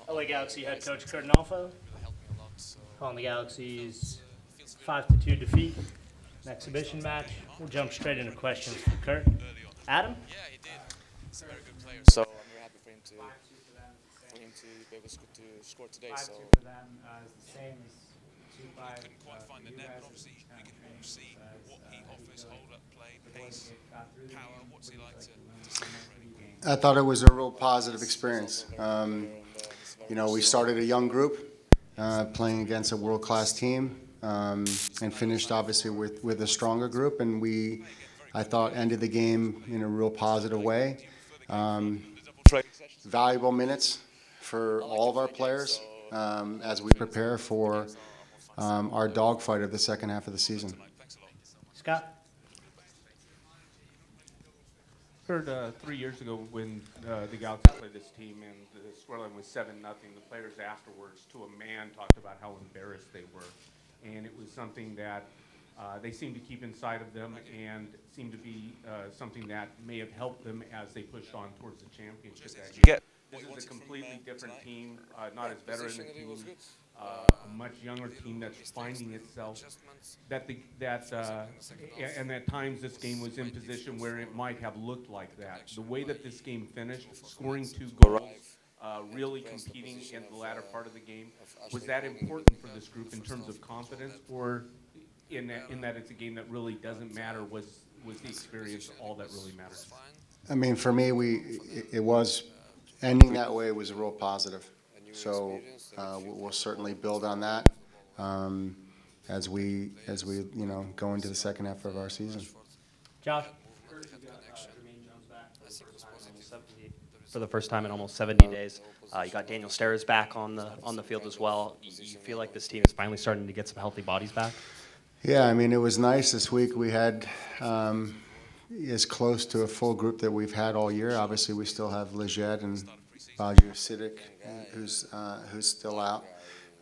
LA Galaxy head coach Curt Onalfo calling the Galaxy's 5-2 defeat. An exhibition match. We'll jump straight into questions for Curt. Adam? He's a very good player, so I'm very happy for him to be able to score today. 5-2 So for them is the same as 2-5. Couldn't quite find the net, but obviously we can all see what he offers: hold up play, pace, power. What's he like to celebrate? I thought it was a real positive experience. You know, we started a young group playing against a world-class team and finished obviously with a stronger group, and I thought ended the game in a real positive way. Valuable minutes for all of our players as we prepare for our dogfight of the second half of the season. Scott? Heard 3 years ago when the Galaxy played this team and the scoreline was 7-0, the players afterwards to a man talked about how embarrassed they were. And it was something that they seemed to keep inside of them and seemed to be something that may have helped them as they pushed on towards the championship that year. This is a completely different team, not as veteran a team, a much younger team that's finding itself. And at times this game was in position where it might have looked like that. The way that this game finished, scoring 2 goals, really competing in the latter part of the game, was that important for this group in terms of confidence, or in that it's a game that really doesn't matter? Was the experience all that really matters? I mean, for me, it was ending that way was a real positive. So we'll certainly build on that as we go into the second half of our season. Josh? For the first time in almost 70 days. You got Daniel Steres back on the field as well. You feel like this team is finally starting to get some healthy bodies back? Yeah, I mean, it was nice this week. We had as close to a full group that we've had all year. Obviously, we still have Leggett and Baju Sidic, who's still out.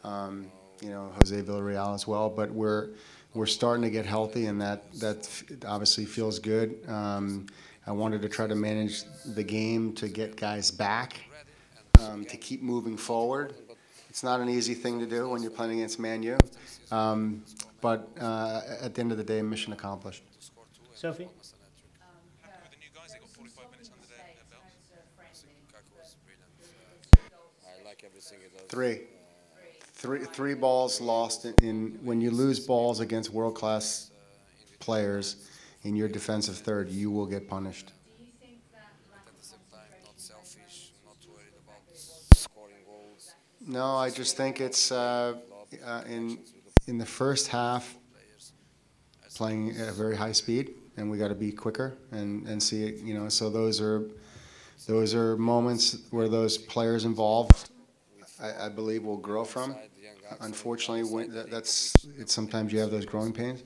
Jose Villarreal as well. But we're starting to get healthy, and that obviously feels good. I wanted to try to manage the game to get guys back, to keep moving forward. It's not an easy thing to do when you're playing against Man U. But at the end of the day, mission accomplished. Sophie? With the new guys, they got 45 minutes under their belt. I like everything he does. Three balls lost when you lose balls against world-class players in your defensive third, you will get punished. At the same time, not selfish, not worried about scoring goals. No, I just think it's in the first half playing at a very high speed, and we got to be quicker and see it. So those are moments where those players involved, I believe, will grow from. Unfortunately, sometimes you have those growing pains.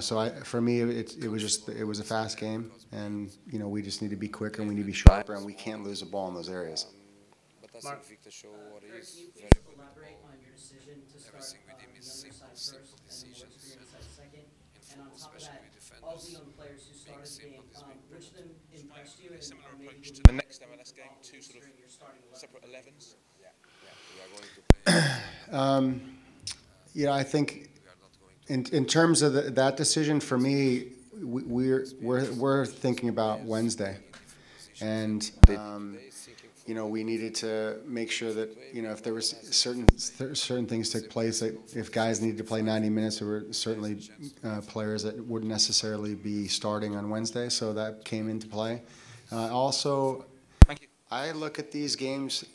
So for me, it was a fast game, and we just need to be quicker, and we need to be sharper, and we can't lose the ball in those areas. But I think Victor showed what he is. Elaborate on your decision to start Everything with him is simple decisions. Second, and on top of Especially that, with all the defenders. young players who started the game, which of them impressed you? And Similar maybe approach to would the you next MLS game, 2 sort of your starting 11? separate 11s. We are going to play. I think in terms of that decision, for me, we're thinking about Wednesday, and we needed to make sure that if there was certain things took place, that if guys needed to play 90 minutes, there were certainly players that wouldn't necessarily be starting on Wednesday, so that came into play. Also, I look at these games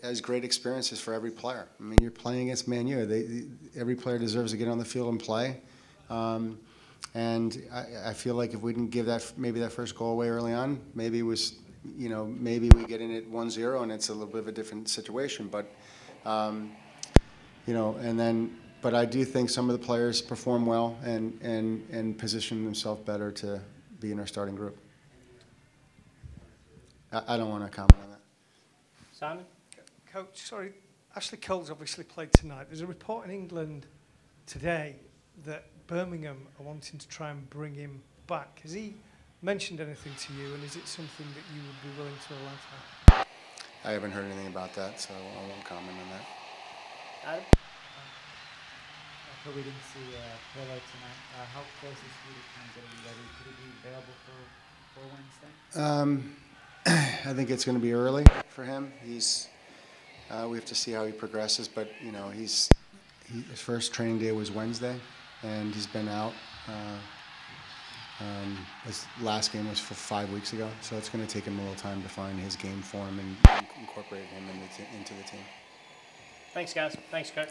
as great experiences for every player. I mean, you're playing against Man U. Every player deserves to get on the field and play. And I feel like if we didn't give maybe that first goal away early on, maybe it was, maybe we get in at 1-0 and it's a little bit of a different situation. But, but I do think some of the players perform well and position themselves better to be in our starting group. I don't want to comment on that. Simon? Coach, sorry, Ashley Cole's obviously played tonight. There's a report in England today that Birmingham are wanting to try and bring him back. Has he mentioned anything to you, and is it something that you would be willing to allow to happen? I haven't heard anything about that, so I won't comment on that. Adam? We didn't see Pele tonight. How close is he to kind of getting ready? Could he be available for Wednesday? I think it's going to be early for him. He's we have to see how he progresses, but you know his first training day was Wednesday, and he's been out. His last game was 5 weeks ago, so it's going to take him a little time to find his game form and incorporate him into the team. Thanks, guys. Thanks, Curt.